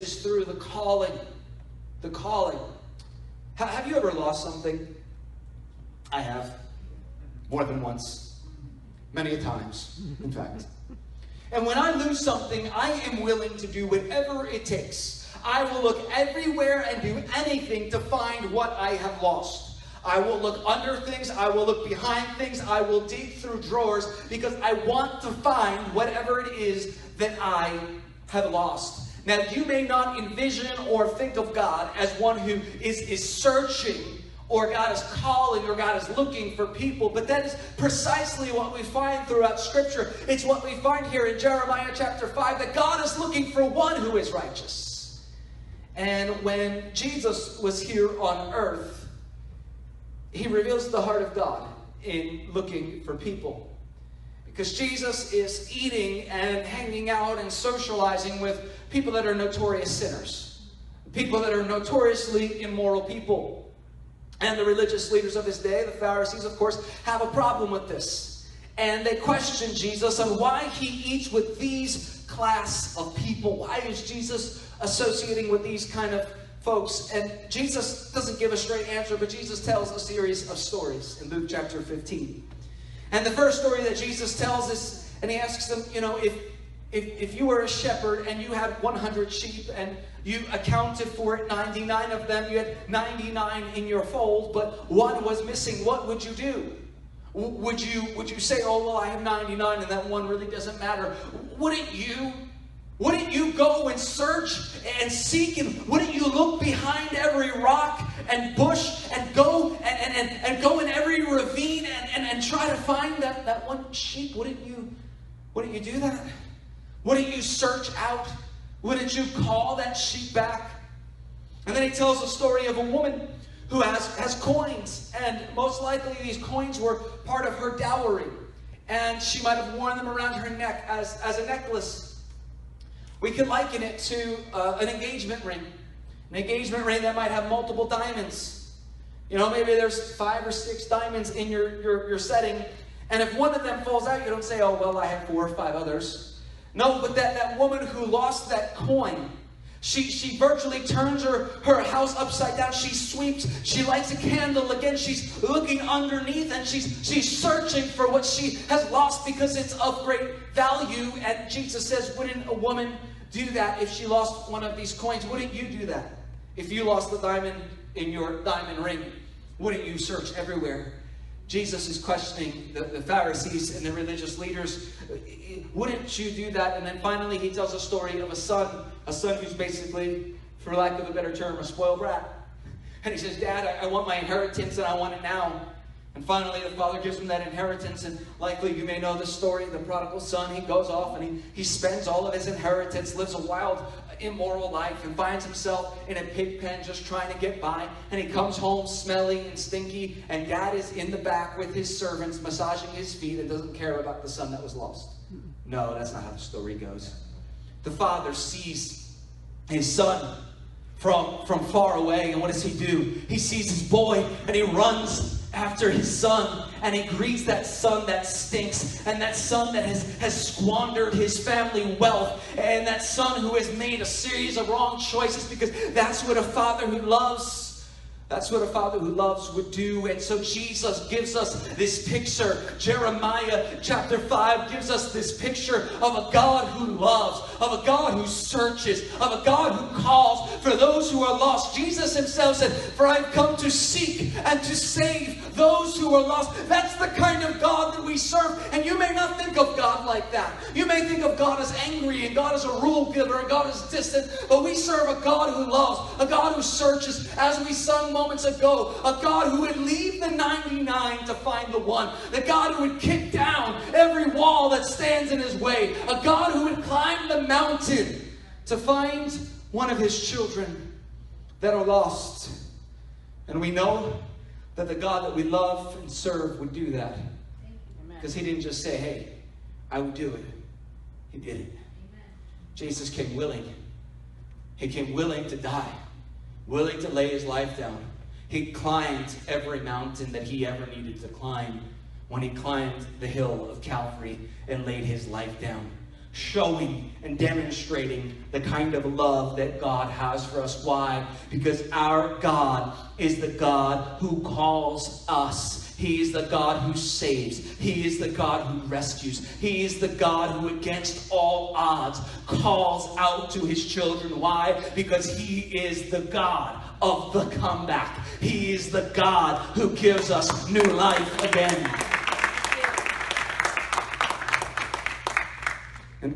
is through the calling. The calling. Have you ever lost something? I have. More than once. Many a times, in fact. And when I lose something, I am willing to do whatever it takes. I will look everywhere and do anything to find what I have lost. I will look under things. I will look behind things. I will dig through drawers because I want to find whatever it is that I have lost. Now, you may not envision or think of God as one who is searching, or God is calling, or God is looking for people, but that is precisely what we find throughout Scripture. It's what we find here in Jeremiah chapter 5, that God is looking for one who is righteous. And when Jesus was here on earth, he reveals the heart of God in looking for people. Because Jesus is eating and hanging out and socializing with people that are notorious sinners. People that are notoriously immoral people. And the religious leaders of his day, the Pharisees, of course, have a problem with this. And they question Jesus on why he eats with these class of people. Why is Jesus associating with these kind of folks? And Jesus doesn't give a straight answer, but Jesus tells a series of stories in Luke chapter 15. And the first story that Jesus tells is, and he asks them, you know, if you were a shepherd and you had 100 sheep and you accounted for it, 99 of them, you had 99 in your fold, but one was missing, what would you do? Would you say, oh, well, I have 99 and that one really doesn't matter? Wouldn't you go and search and seek, and wouldn't you look behind every rock and bush and go and go in every ravine and try to find that one sheep? Wouldn't you do that? Wouldn't you search out? Wouldn't you call that sheep back? And then he tells the story of a woman who has coins, and most likely these coins were part of her dowry, and she might have worn them around her neck as a necklace. We could liken it to an engagement ring. An engagement ring that might have multiple diamonds. You know, maybe there's 5 or 6 diamonds in your setting. And if one of them falls out, you don't say, oh, well, I have 4 or 5 others. No, but that woman who lost that coin, she virtually turns her house upside down. She sweeps. She lights a candle again. She's looking underneath, and she's searching for what she has lost because it's of great value. And Jesus says, wouldn't a woman do that if she lost one of these coins? Wouldn't you do that? If you lost the diamond in your diamond ring, wouldn't you search everywhere? Jesus is questioning the Pharisees and the religious leaders. Wouldn't you do that? And then finally he tells a story of a son who's basically, for lack of a better term, a spoiled brat. And he says, Dad, I want my inheritance and I want it now. And finally the father gives him that inheritance, and likely you may know the story, the prodigal son. He goes off and he spends all of his inheritance, lives a wild, immoral life, and finds himself in a pig pen just trying to get by. And he comes home smelly and stinky, and Dad is in the back with his servants massaging his feet and doesn't care about the son that was lost. No, that's not how the story goes. The father sees his son from far away, and what does he do? He sees his boy and he runs after his son, and he greets that son that stinks, and that son that has squandered his family wealth, and that son who has made a series of wrong choices, because that's what a father who loves would do. And so Jesus gives us this picture. Jeremiah chapter 5 gives us this picture of a God who loves, of a God who searches, of a God who calls for those who are lost. Jesus himself said, for I've come to seek and to save those who are lost. That's the kind of God that we serve. And you may not think of God like that. You may think of God as angry, and God as a rule giver, and God as distant. But we serve a God who loves, a God who searches, as we sung moments ago, a God who would leave the 99 to find the one, the God who would kick down every wall that stands in his way, a God who would climb the mountain to find one of his children that are lost. And we know that the God that we love and serve would do that, because he didn't just say, hey, I would do it. He did it. Jesus came willing. He came willing to die, willing to lay his life down. He climbed every mountain that he ever needed to climb when he climbed the hill of Calvary and laid his life down, showing and demonstrating the kind of love that God has for us. Why? Because our God is the God who calls us. He is the God who saves. He is the God who rescues. He is the God who, against all odds, calls out to his children. Why? Because he is the God of the comeback. He is the God who gives us new life again.